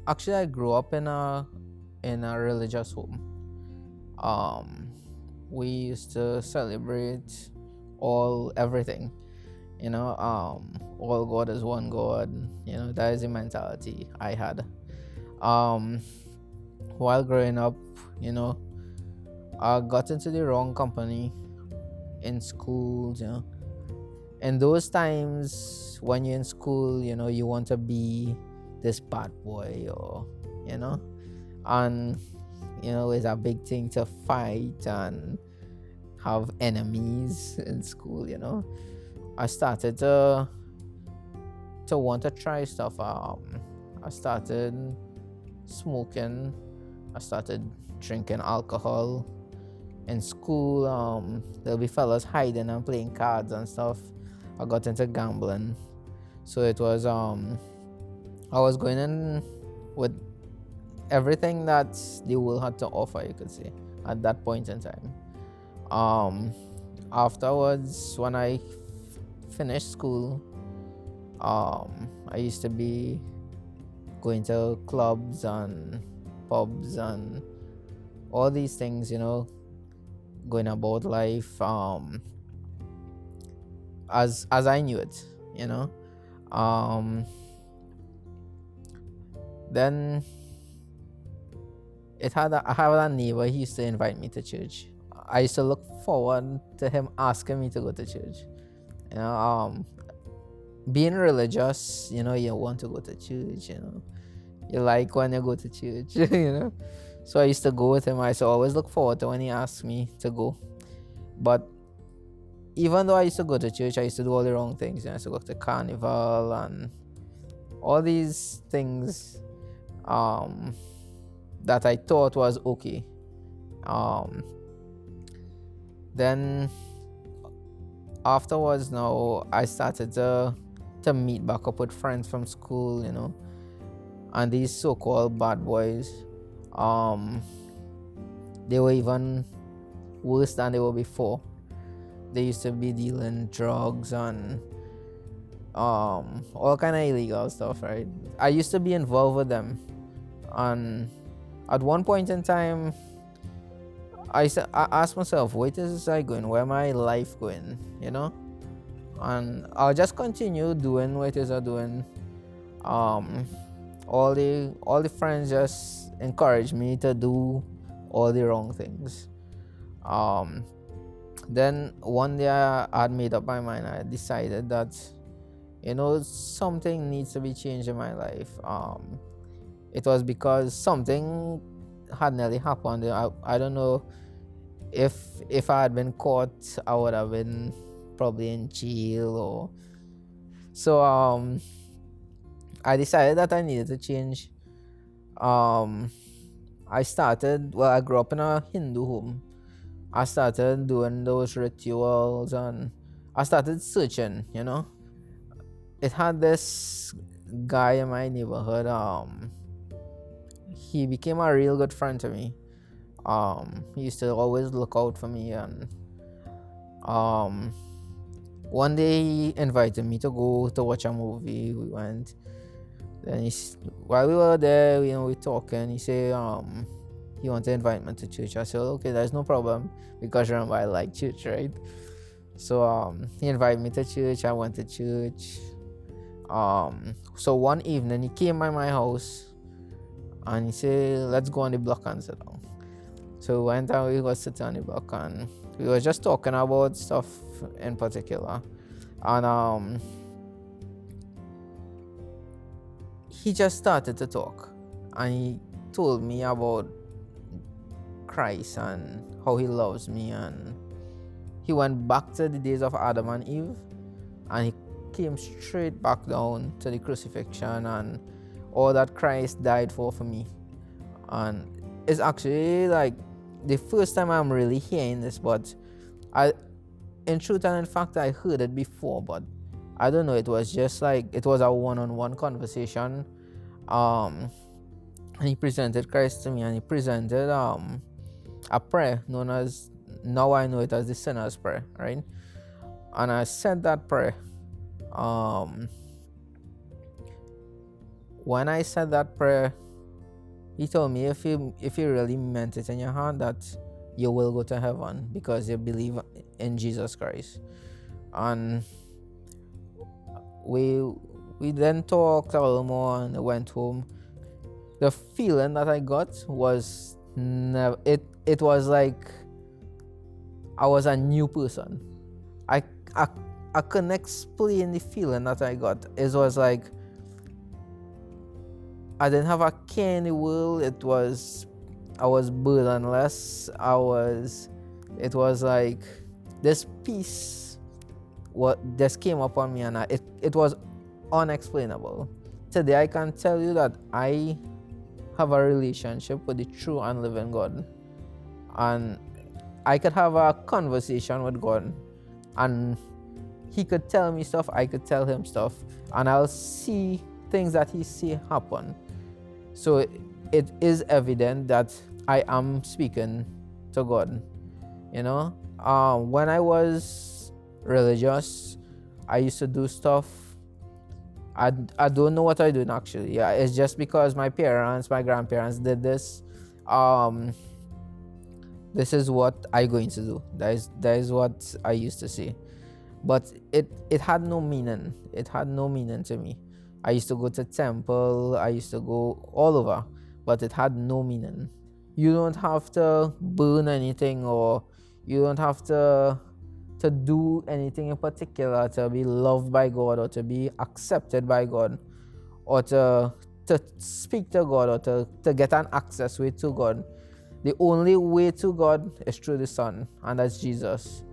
Actually, I grew up in a religious home. Um, we used to celebrate everything. All God is one God. That is the mentality I had. Um, while growing up, you know, I got into the wrong company in schools. In those times when you're in school, you want to be this bad boy, or you know and it's a big thing to fight and have enemies in school. I started to want to try stuff. I started smoking. I started drinking alcohol in school. There'll be fellas hiding and playing cards and stuff. I got into gambling. So it was I was going in with everything that the world had to offer, you could say, at that point in time. Um Afterwards, when I finished school, I used to be going to clubs and pubs and all these things, going about life as I knew it, you know. Um, then I had a neighbor. He used to invite me to church. I used to look forward to him asking me to go to church. You know, being religious, you want to go to church. You like when you go to church. So I used to go with him. I used to always look forward to when he asked me to go. But even though I used to go to church, I used to do all the wrong things. I used to go to carnival and all these things that I thought was okay. Um, then afterwards, now I started to meet back up with friends from school, and these so-called bad boys, they were even worse than they were before. They used to be dealing drugs and all kind of illegal stuff, right? I used to be involved with them, and at one point in time, I asked myself, where is this I going? Where my life going? And I'll just continue doing what it is I'm doing. All the friends just encourage me to do all the wrong things. Then one day I had made up my mind. I decided that something needs to be changed in my life. It was because something had nearly happened. I don't know if I had been caught, I would have been probably in jail. Or so I decided that I needed to change. I grew up in a Hindu home. I started doing those rituals, and I started searching. It had this guy in my neighborhood. He became a real good friend to me. He used to always look out for me, and one day he invited me to go to watch a movie. We went. Then while we were there, we talking. He said he wanted to invite me to church. I said, okay, there's no problem, because remember I like church, right? So he invited me to church. I went to church. So one evening he came by my house and he said, let's go on the block and sit down. So we went and we was sitting on the block, and we were just talking about stuff in particular. And he just started to talk, and he told me about Christ and how he loves me, and he went back to the days of Adam and Eve, and he came straight back down to the crucifixion and all that Christ died for me. And it's actually like the first time I'm really hearing this, but in truth and in fact, I heard it before, but I don't know. It was just like it was a one-on-one conversation. And he presented Christ to me, and he presented a prayer known as, now I know it as the sinner's prayer, right? And I said that prayer. When I said that prayer, He told me if you really meant it in your heart that you will go to heaven because you believe in Jesus Christ. And we we then talked a little more and went home. The feeling that I got was never it was like I was a new person. I I, I couldn't explain the feeling that I got. It was like I didn't have a care in the world. I was burdenless. It was like this peace what just came upon me, and it was unexplainable. Today I can tell you that I have a relationship with the true and living God, and I could have a conversation with God, and He could tell me stuff, I could tell Him stuff, and I'll see things that He see happen. So it is evident that I am speaking to God. When I was religious, I used to do stuff. I don't know what I do actually. Yeah, it's just because my grandparents did this. This is what I'm going to do. That is what I used to say. But it had no meaning. It had no meaning to me. I used to go to temple. I used to go all over, but it had no meaning. You don't have to burn anything, or you don't have to do anything in particular to be loved by God or to be accepted by God or to speak to God or to get an access way to God. The only way to God is through the Son, and that's Jesus.